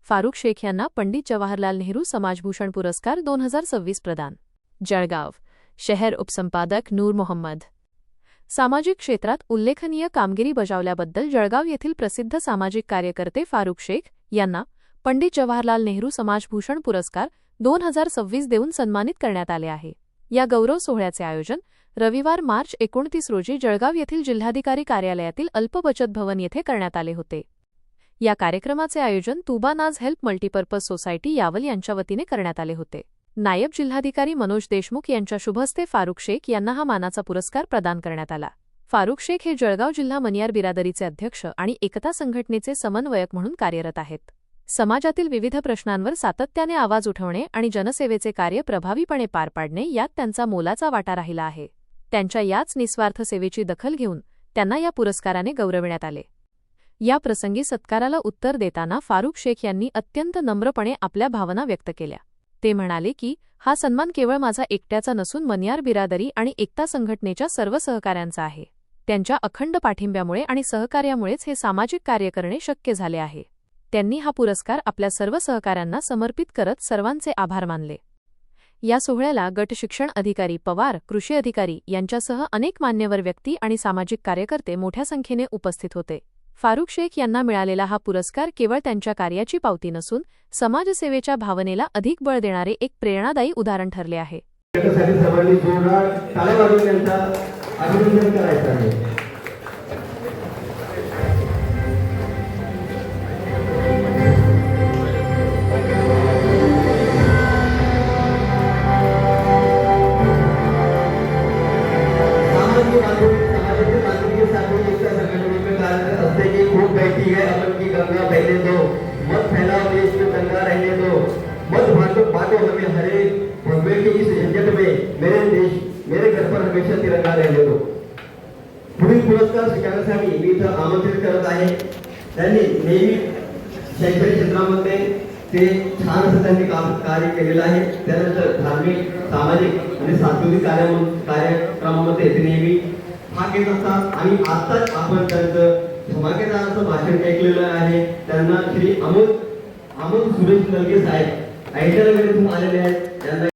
फारुख शेख यांना पंडित जवाहरलाल नेहरू समाजभूषण पुरस्कार 2026 प्रदान। जळगाव शहर उपसंपादक नूर मोहम्मद। सामाजिक क्षेत्रात उल्लेखनीय कामगिरी बजावल्याबद्दल जळगाव येथील प्रसिद्ध सामाजिक कार्यकर्ते फारुख शेख यांना पंडित जवाहरलाल नेहरू समाजभूषण पुरस्कार 2026 देऊन सन्मानित करण्यात आले आहे। या गौरव सोहळ्याचे आयोजन रविवार मार्च 29 रोजी जळगाव येथील जिल्हाधिकारी कार्यालयातील अल्प बचत भवन येथे करण्यात आले होते। या कार्यक्रमाचे आयोजन तुबा नाज हेल्प मल्टीपर्पज सोसायटी यावल यांच्या वतीने करण्यात आले होते। नायब जिल्हाधिकारी मनोज देशमुख यांच्या शुभ हस्ते फारुख शेख यांना हा मानाचा पुरस्कार प्रदान करण्यात आला। फारुख शेख हे जळगाव जिल्हा मनियार बिरादरीचे अध्यक्ष आणि एकता संघटनेचे समन्वयक म्हणून कार्यरत आहेत। समाजातील विविध प्रश्नांवर सातत्याने आवाज उठवणे आणि जनसेवेचे कार्य प्रभावीपणे पार पाडणे यात त्यांचा मोलाचा वाटा राहिला आहे। त्यांच्या याच निस्वार्थ सेवेची दखल घेऊन त्यांना या पुरस्काराने गौरविण्यात आले। या प्रसंगी सत्काराला उत्तर देताना फारुख शेख यांनी अत्यंत नम्रपणे आपल्या भावना व्यक्त केल्या। ते म्हणाले की हा सन्मान केवळ माझा एकट्याचा नसून मनियार बिरादरी आणि एकता संघटनेच्या सर्व सहकाऱ्यांचा आहे। त्यांच्या अखंड पाठिंब्यामुळे आणि सहकार्यामुळेच हे सामाजिक कार्य करणे शक्य झाले आहे। त्यांनी हा पुरस्कार आपल्या सर्व सहकाऱ्यांना समर्पित करत सर्वांचे आभार मानले। या सोहळ्याला गट शिक्षण अधिकारी पवार, कृषी अधिकारी यांच्यासह अनेक मान्यवर व्यक्ती आणि सामाजिक कार्यकर्ते मोठ्या संख्येने उपस्थित होते। फारुख शेख यांना मिळालेला हा पुरस्कार केवळ त्यांच्या कार्याची पावती नसून समाजसेवेच्या भावनेला अधिक बळ देणारे एक प्रेरणादायी उदाहरण ठरले आहे। खूब बैठी है अमन की गंगा बहने दो, मत फैलाओ देश में दंगा रहने दो, मत बांटो हमें हरे भगवे के इस झंझट में मेरे घर पर हमेशा तिरंगा रहने दो। पुढील पुरस्कार स्वीकारण्यासाठी मी इथं आमंत्रित करत आहे। त्यांनी नेहमी शैक्षणिक क्षेत्रामध्ये ते छान असं त्यांनी कार्य केलेलं आहे। त्यानंतर धार्मिक, सामाजिक आणि सांस्कृतिक कार्यक्रमामध्ये ते नेहमी भाग घेत असतात आणि आताच आपण त्यांचं धमाकेदाराचं भाषण ऐकलेलं आहे। त्यांना श्री अमोल सुरेश नलगे साहेब ऐकल्याला आलेले आहेत। त्यांना